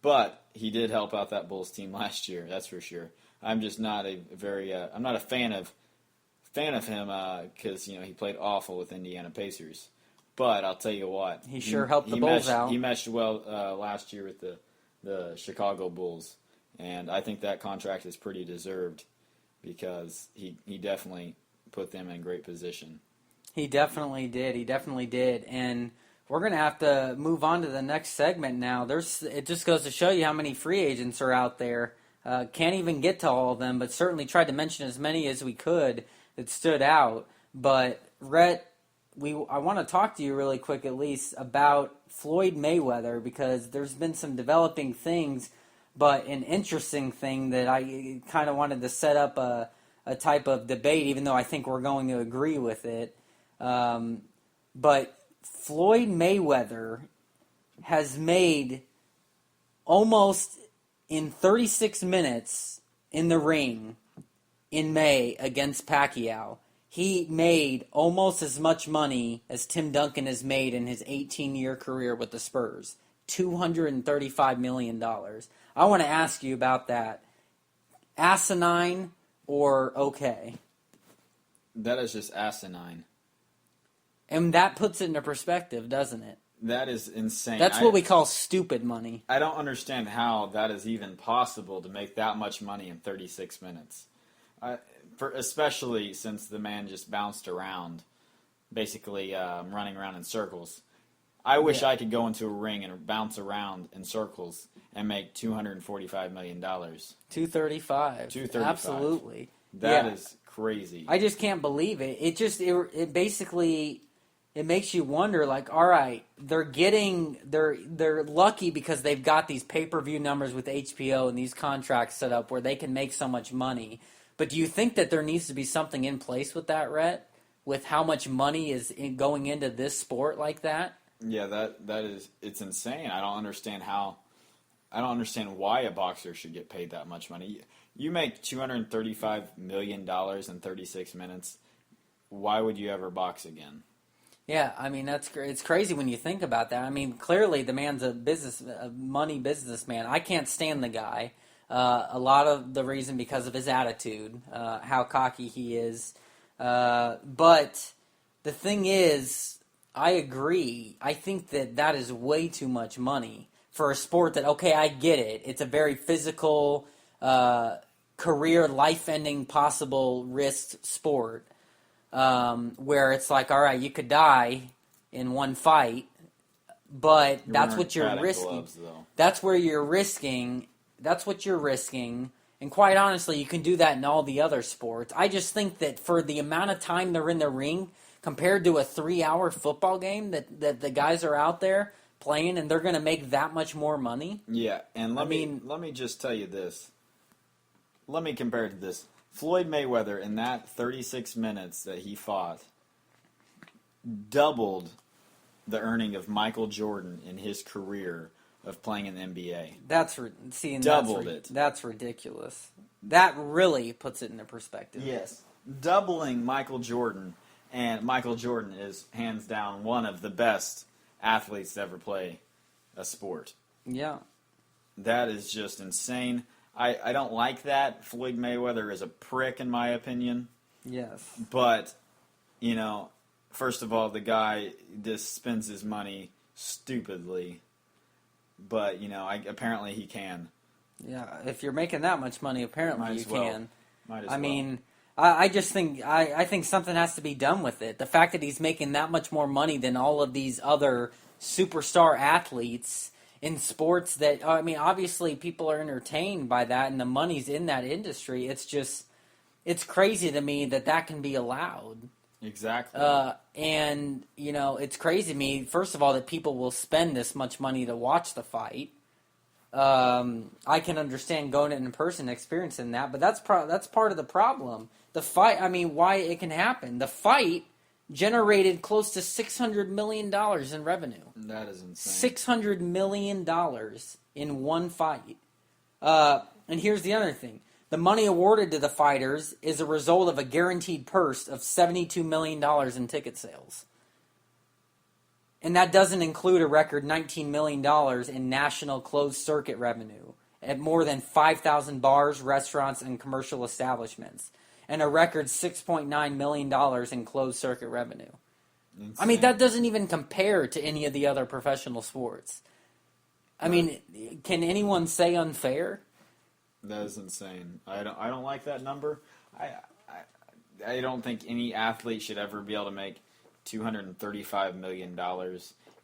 But he did help out that Bulls team last year, that's for sure. I'm just not I'm not a fan of fan of him because he played awful with Indiana Pacers. But I'll tell you what, he sure helped the Bulls out. He meshed well last year with the Chicago Bulls, and I think that contract is pretty deserved because he definitely put them in great position. He definitely did. And we're going to have to move on to the next segment now. It just goes to show you how many free agents are out there. Can't even get to all of them, but certainly tried to mention as many as we could that stood out. But, Rhett, I want to talk to you really quick at least about Floyd MayWeather because there's been some developing things, but an interesting thing that I kind of wanted to set up a type of debate, even though I think we're going to agree with it. But Floyd Mayweather has made almost in 36 minutes in the ring in May against Pacquiao. He made almost as much money as Tim Duncan has made in his 18-year career with the Spurs. $235 million. I want to ask you about that. Asinine or okay? That is just asinine. And that puts it into perspective, doesn't it? That is insane. That's what we call stupid money. I don't understand how that is even possible to make that much money in 36 minutes. Especially since the man just bounced around, basically running around in circles. I wish I could go into a ring and bounce around in circles and make $245 million. 235. Absolutely. That is crazy. I just can't believe it. It basically it makes you wonder, like, all right, they're lucky because they've got these pay-per-view numbers with HBO and these contracts set up where they can make so much money. But do you think that there needs to be something in place with that, Rhett? With how much money is going into this sport like that? Yeah, it's insane. I don't understand why a boxer should get paid that much money. You make $235 million in 36 minutes. Why would you ever box again? Yeah, I mean, it's crazy when you think about that. I mean, clearly the man's a money businessman. I can't stand the guy. A lot of the reason because of his attitude, how cocky he is. But the thing is, I agree. I think that is way too much money for a sport that, okay, I get it. It's a very physical, career, life-ending, possible risk sport where it's like, all right, you could die in one fight, but that's what you're risking. Gloves, that's where you're risking. That's what you're risking. And quite honestly, you can do that in all the other sports. I just think that for the amount of time they're in the ring, compared to a 3-hour football game that the guys are out there playing, and they're going to make that much more money. Yeah, and let me just tell you this. Let me compare it to this. Floyd MayWeather, in that 36 minutes that he fought, doubled the earning of Michael Jordan in his career of playing in the NBA. Doubled it. That's ridiculous. That really puts it into perspective. Yes. Doubling Michael Jordan, and Michael Jordan is hands down one of the best athletes to ever play a sport. Yeah. That is just insane. I don't like that. Floyd Mayweather is a prick, in my opinion. Yes. But, first of all, the guy just spends his money stupidly. But, apparently he can. Yeah, if you're making that much money, apparently you can. Might as well. Mean, I just think I think something has to be done with it. The fact that he's making that much more money than all of these other superstar athletes in sports that, obviously people are entertained by that and the money's in that industry. It's crazy to me that can be allowed. Exactly. And, it's crazy to me, first of all, that people will spend this much money to watch the fight. I can understand going in person and experiencing that, but that's part of the problem. The fight, why it can happen. The fight generated close to $600 million in revenue. That is insane. $600 million in one fight. And here's the other thing. The money awarded to the fighters is a result of a guaranteed purse of $72 million in ticket sales. And that doesn't include a record $19 million in national closed circuit revenue at more than 5,000 bars, restaurants, and commercial establishments. and a record $6.9 million in closed circuit revenue. Insane. I mean, that doesn't even compare to any of the other professional sports. I mean, can anyone say unfair? That is insane. I don't like that number. I don't think any athlete should ever be able to make $235 million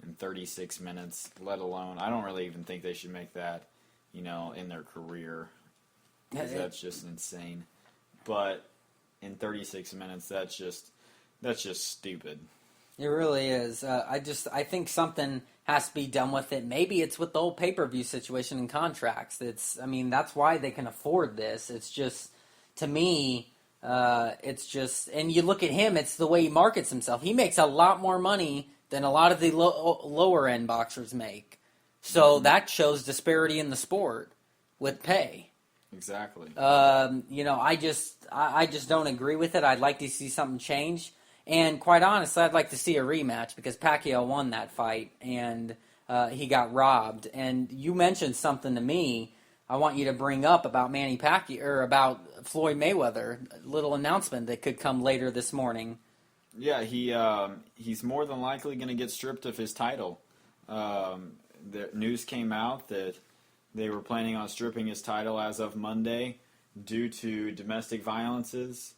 in 36 minutes, let alone, I don't really even think they should make that, in their career. Because that's just insane. But in 36 minutes, that's just stupid. It really is. I think something has to be done with it. Maybe it's with the whole pay-per-view situation and contracts. That's why they can afford this. It's just, to me, and you look at him, it's the way he markets himself. He makes a lot more money than a lot of the lower-end boxers make. So that shows disparity in the sport with pay. Exactly. I just don't agree with it. I'd like to see something change. And quite honestly, I'd like to see a rematch because Pacquiao won that fight and he got robbed. And you mentioned something to me I want you to bring up about Manny Pacquiao or about Floyd MayWeather. A little announcement that could come later this morning. Yeah, he's more than likely going to get stripped of his title. The news came out that they were planning on stripping his title as of Monday due to domestic violences.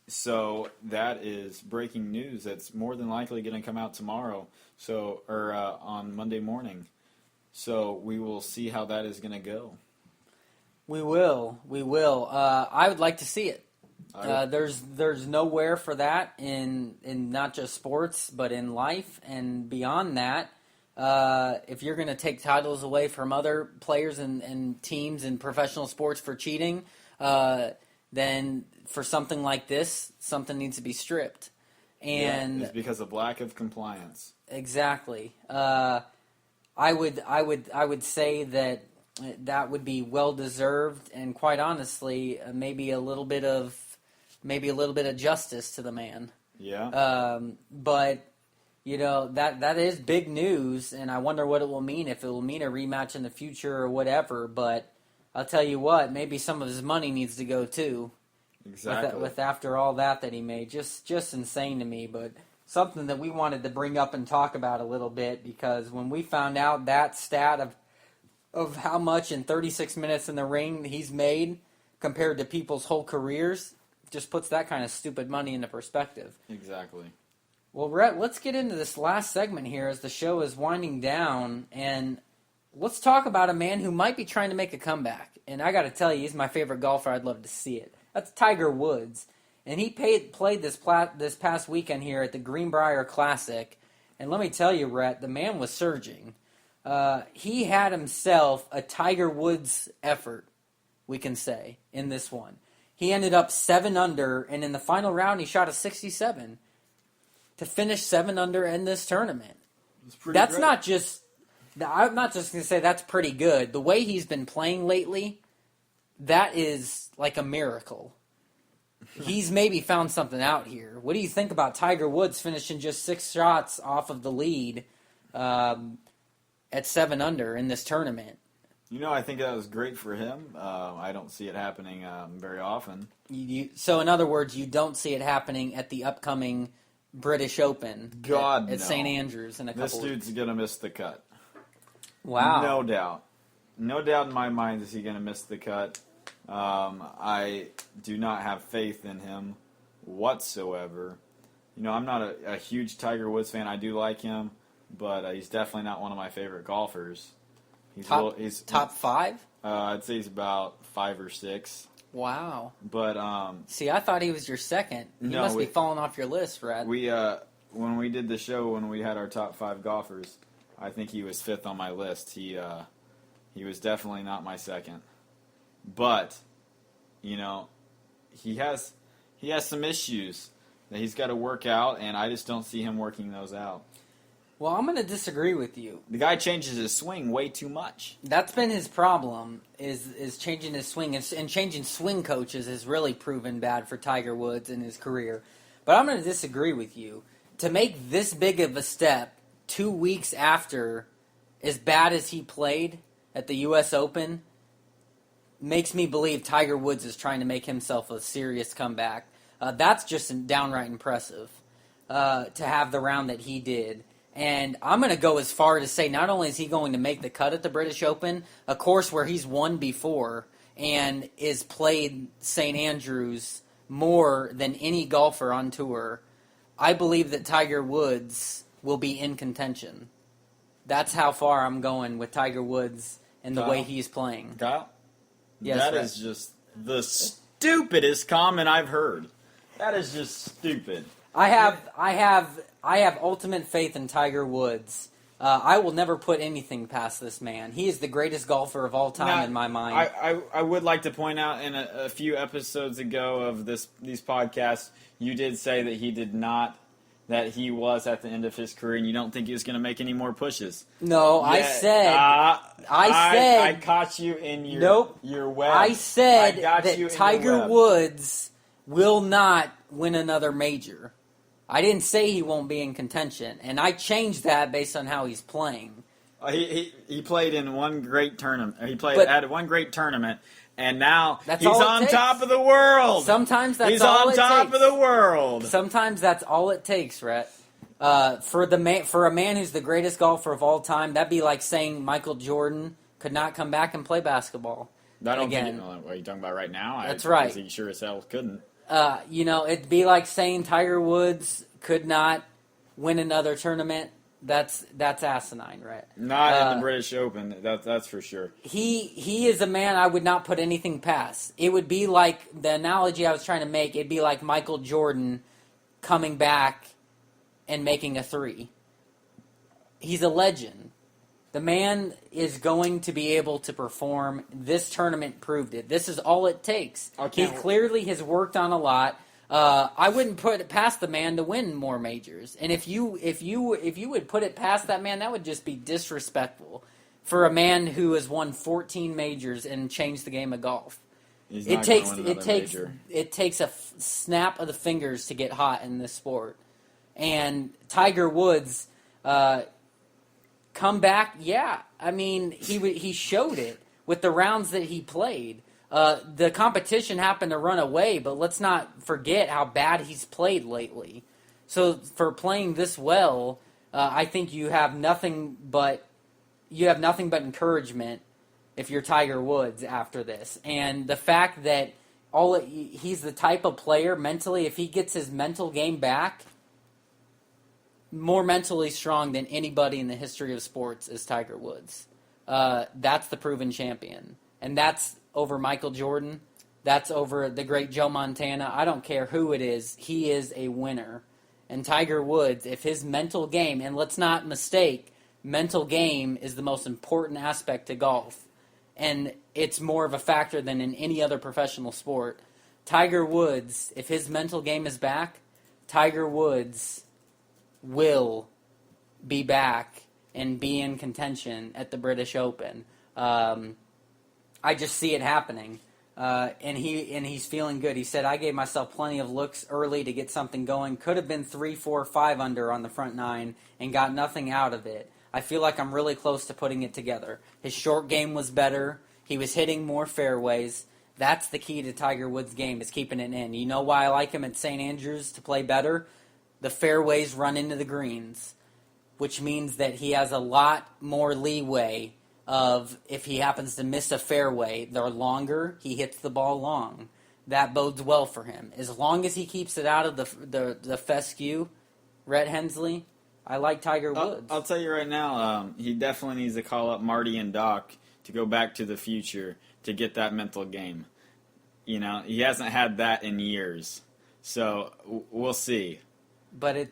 So that is breaking news. That's more than likely going to come out tomorrow. On Monday morning. So we will see how that is going to go. We will. I would like to see it. There's nowhere for that in not just sports, but in life and beyond that. If you're going to take titles away from other players and teams in professional sports for cheating, then for something like this, something needs to be stripped. And it's because of lack of compliance. Exactly. I would say that would be well deserved, and quite honestly, maybe a little bit of justice to the man. Yeah. But that is big news, and I wonder what it will mean, if it will mean a rematch in the future or whatever. But I'll tell you what, maybe some of his money needs to go too. Exactly. With after all that he made, just insane to me, but something that we wanted to bring up and talk about a little bit, because when we found out that stat of how much in 36 minutes in the ring he's made compared to people's whole careers, just puts that kind of stupid money into perspective. Exactly. Well, Rhett, let's get into this last segment here as the show is winding down, and let's talk about a man who might be trying to make a comeback. And I got to tell you, he's my favorite golfer. I'd love to see it. That's Tiger Woods. And he played this past weekend here at the Greenbrier Classic. And let me tell you, Rhett, the man was surging. He had himself a Tiger Woods effort, we can say, in this one. He ended up 7 under, and in the final round, he shot a 67 to finish 7 under in this tournament. That's great. I'm not just going to say that's pretty good. The way he's been playing lately, that is like a miracle. He's maybe found something out here. What do you think about Tiger Woods finishing just 6 shots off of the lead at 7 under in this tournament? I think that was great for him. I don't see it happening very often. So, in other words, you don't see it happening at the upcoming British Open at no. St. Andrews in a couple This dude's going to miss the cut. Wow. No doubt. No doubt in my mind is he going to miss the cut. I do not have faith in him whatsoever. I'm not a huge Tiger Woods fan. I do like him, but he's definitely not one of my favorite golfers. He's top 5? I'd say he's about 5 or 6. Wow. But see, I thought he was your second. He must be falling off your list, Brad. When we did the show, when we had our top 5 golfers, I think he was 5th on my list. He was definitely not my second. But, he has some issues that he's got to work out, and I just don't see him working those out. Well, I'm going to disagree with you. The guy changes his swing way too much. That's been his problem, is changing his swing. And changing swing coaches has really proven bad for Tiger Woods in his career. But I'm going to disagree with you. To make this big of a step 2 weeks after, as bad as he played at the U.S. Open, makes me believe Tiger Woods is trying to make himself a serious comeback. That's just downright impressive to have the round that he did. And I'm going to go as far to say not only is he going to make the cut at the British Open, a course where he's won before and is played St. Andrews more than any golfer on tour, I believe that Tiger Woods will be in contention. That's how far I'm going with Tiger Woods and the way he's playing. Kyle? Yes, that is just the stupidest comment I've heard. That is just stupid. I have ultimate faith in Tiger Woods. I will never put anything past this man. He is the greatest golfer of all time in my mind. I would like to point out in a few episodes ago of these podcasts, you did say that he was at the end of his career, and you don't think he was going to make any more pushes. No, I caught you in your web. I said that Tiger Woods will not win another major. I didn't say he won't be in contention, and I changed that based on how he's playing. He played in one great tournament. At one great tournament, and now he's on top of the world. Sometimes that's he's all on top of the world. Sometimes that's all it takes, Rhett. For a man who's the greatest golfer of all time, that'd be like saying Michael Jordan could not come back and play basketball. What are you talking about right now? That's right. He sure as hell couldn't. It'd be like saying Tiger Woods could not win another tournament. That's asinine, right? Not in the British Open, that's for sure. He is a man I would not put anything past. It would be like, the analogy I was trying to make, it'd be like Michael Jordan coming back and making a three. He's a legend. The man is going to be able to perform. This tournament proved it. This is all it takes. He clearly has worked on a lot. I wouldn't put it past the man to win more majors. And if you would put it past that man, that would just be disrespectful for a man who has won 14 majors and changed the game of golf. It takes a snap of the fingers to get hot in this sport. And Tiger Woods come back, yeah. I mean, he showed it with the rounds that he played. The competition happened to run away, but let's not forget how bad he's played lately. So for playing this well, I think you have nothing but encouragement if you're Tiger Woods after this. And the fact that he's the type of player mentally, if he gets his mental game back, more mentally strong than anybody in the history of sports is Tiger Woods. That's the proven champion. And that's over Michael Jordan. That's over the great Joe Montana. I don't care who it is. He is a winner. And Tiger Woods, if his mental game, and let's not mistake, mental game is the most important aspect to golf. And it's more of a factor than in any other professional sport. Tiger Woods, if his mental game is back, Tiger Woods will be back and be in contention at the British Open. I just see it happening, and he's feeling good. He said, "I gave myself plenty of looks early to get something going. Could have been 3, 4, 5 under on the front nine and got nothing out of it. I feel like I'm really close to putting it together. His short game was better. He was hitting more fairways. That's the key to Tiger Woods' game, is keeping it in. You know why I like him at St. Andrews to play better? The fairways run into the greens, which means that he has a lot more leeway of, if he happens to miss a fairway, they're longer, he hits the ball long. That bodes well for him. As long as he keeps it out of the fescue, Rhett Hensley, I like Tiger Woods. I'll tell you right now, he definitely needs to call up Marty and Doc to go back to the future to get that mental game. You know, he hasn't had that in years. So, we'll see. But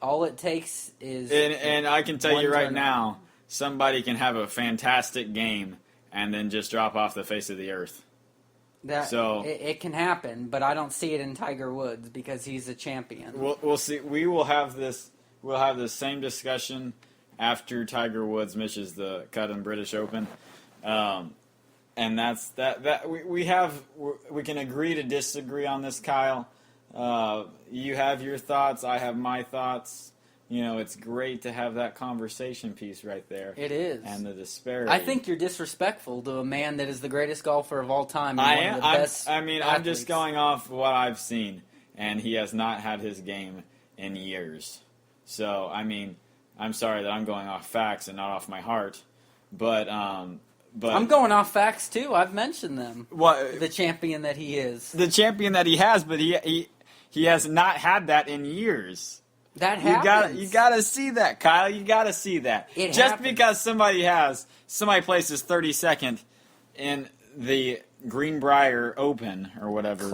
all it takes is... And I can tell you right now, somebody can have a fantastic game and then just drop off the face of the earth. It can happen, but I don't see it in Tiger Woods because he's a champion. We'll see. We'll have this same discussion after Tiger Woods misses the cut in British Open. And that's that we can agree to disagree on this, Kyle. You have your thoughts, I have my thoughts. it's great to have that conversation piece right there. It is. And the disparity. I think you're disrespectful to a man that is the greatest golfer of all time. And I'm best I'm athletes. just going off what I've seen, and he has not had his game in years. So, I'm sorry that I'm going off facts and not off my heart, but I'm going off facts too. I've mentioned them. What the champion that he is, the champion that he has, but he has not had that in years. That happens. You gotta see that, Kyle. You gotta see that. It Just happens. because somebody places 32nd in the Greenbrier Open or whatever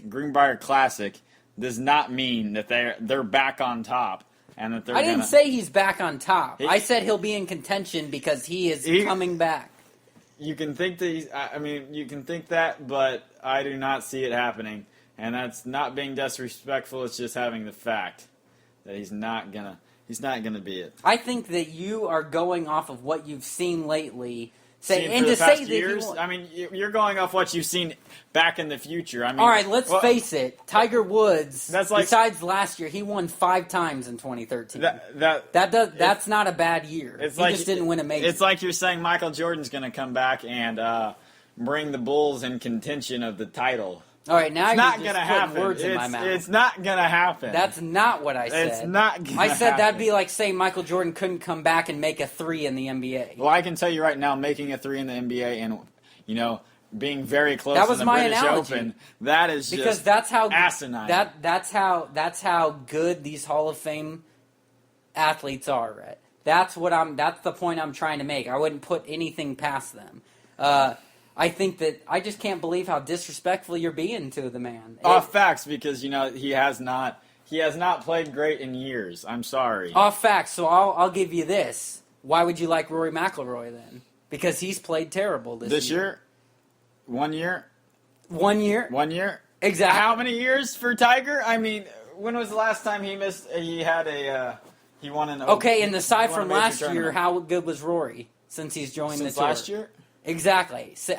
Greenbrier Classic, does not mean that they're back on top and that they're. I didn't say he's back on top. I said he'll be in contention because he is coming back. You can think that you can think that, but I do not see it happening, and that's not being disrespectful. It's just having the fact that he's not gonna be it. I think that you are going off of what you've seen lately. You're going off what you've seen back in the future. All right, let's face it. Tiger Woods, besides last year, he won 5 times in 2013. That's not a bad year. He just didn't win a major. It's like you're saying Michael Jordan's going to come back and bring the Bulls in contention of the title. All right, now you're just putting words in my mouth. It's not going to happen. That's not what I said. It's not going to happen. I said that'd happen. be like saying Michael Jordan couldn't come back and make a 3 in the NBA. Well, I can tell you right now, making a 3 in the NBA and, being very close that was to the my British analogy. Open, that is just because that's how asinine. That's how good these Hall of Fame athletes are, Rhett. That's the point I'm trying to make. I wouldn't put anything past them. I think that I just can't believe how disrespectful you're being to the man. Off facts, because he has not played great in years. I'm sorry. Off facts, so I'll give you this. Why would you like Rory McIlroy then? Because he's played terrible this year. 1 year. 1 year. 1 year. Exactly. How many years for Tiger? When was the last time he missed? He won an. Okay, and aside from last year, how good was Rory since he's joined the tour? Last year. Exactly. So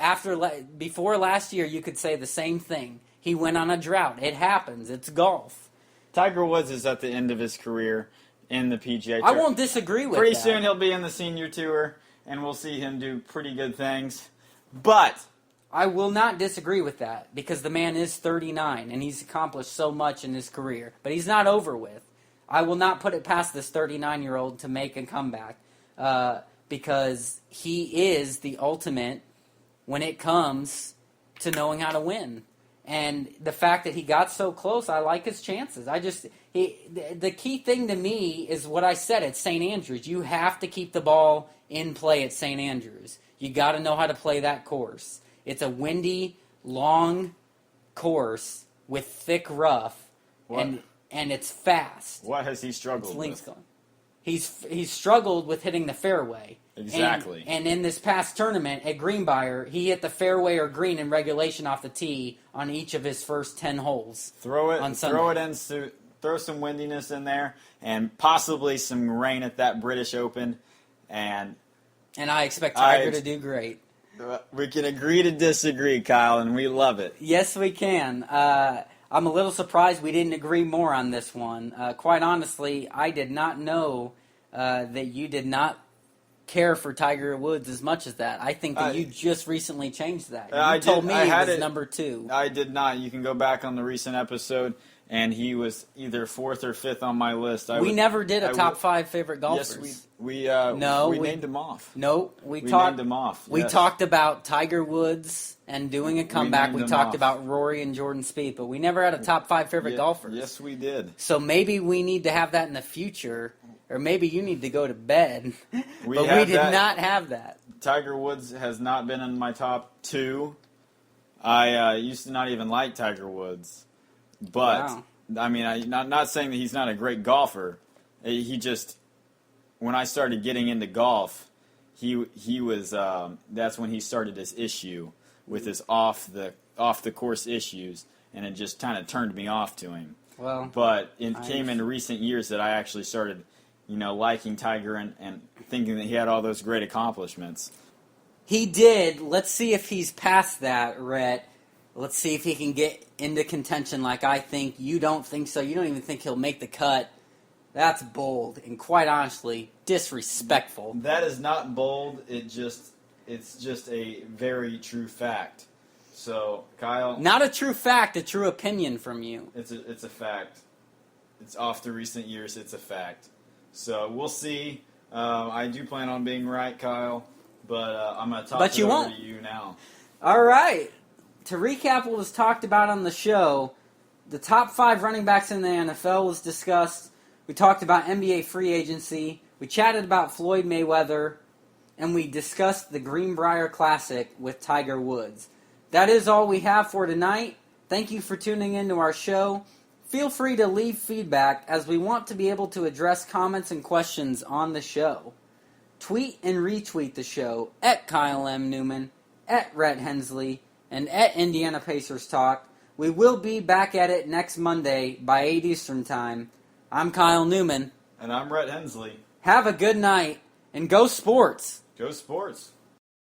before last year, you could say the same thing. He went on a drought. It happens. It's golf. Tiger Woods is at the end of his career in the PGA Tour. I won't disagree with that. Pretty soon he'll be in the senior tour, and we'll see him do pretty good things. But I will not disagree with that because the man is 39 and he's accomplished so much in his career. But he's not over with. I will not put it past this 39-year-old to make a comeback. Because he is the ultimate when it comes to knowing how to win. And the fact that he got so close, I like his chances. The key thing to me is what I said at St. Andrews. You have to keep the ball in play at St. Andrews. You got to know how to play that course. It's a windy, long course with thick rough, and it's fast. What has he struggled with? He's struggled with hitting the fairway. Exactly. And in this past tournament at Greenbrier, he hit the fairway or green in regulation off the tee on each of his first 10 holes. Throw some windiness in there, and possibly some rain at that British Open, and I expect Tiger to do great. We can agree to disagree, Kyle, and we love it. Yes, we can. I'm a little surprised we didn't agree more on this one. Quite honestly, I did not know that you did not care for Tiger Woods as much as that. I think that you just recently changed that. You told me he was number 2. I did not. You can go back on the recent episode, and he was either 4th or 5th on my list. We never did a top 5 favorite golfers. Yes, we named him off. No, we named him off. We yes. talked about Tiger Woods and doing a comeback. We talked about Rory and Jordan Spieth, but we never had a top 5 favorite golfers. Yes, we did. So maybe we need to have that in the future, or maybe you need to go to bed. But we did not have that. Tiger Woods has not been in my top 2. I used to not even like Tiger Woods, but wow. I'm not saying that he's not a great golfer. He just, when I started getting into golf, he was that's when he started this issue with his off the course issues, and it just kind of turned me off to him. Well, but it came in recent years that I actually started, liking Tiger and thinking that he had all those great accomplishments. He did. Let's see if he's past that, Rhett. Let's see if he can get into contention like I think. You don't think so. You don't even think he'll make the cut That's bold and, quite honestly, disrespectful. That is not bold. It's just a very true fact. So, Kyle, Not a true fact, a true opinion from you. it's a fact. It's off the recent years. It's a fact. So we'll see. I do plan on being right, Kyle, but I'm going to toss it over to you now. All right. To recap what was talked about on the show, the top 5 running backs in the NFL was discussed. We talked about NBA free agency. We chatted about Floyd MayWeather. And we discussed the Greenbrier Classic with Tiger Woods. That is all we have for tonight. Thank you for tuning in to our show. Feel free to leave feedback as we want to be able to address comments and questions on the show. Tweet and retweet the show at Kyle M. Newman, at Rhett Hensley, and at Indiana Pacers Talk. We will be back at it next Monday by 8 Eastern Time. I'm Kyle Newman. And I'm Rhett Hensley. Have a good night, and go sports! Go sports!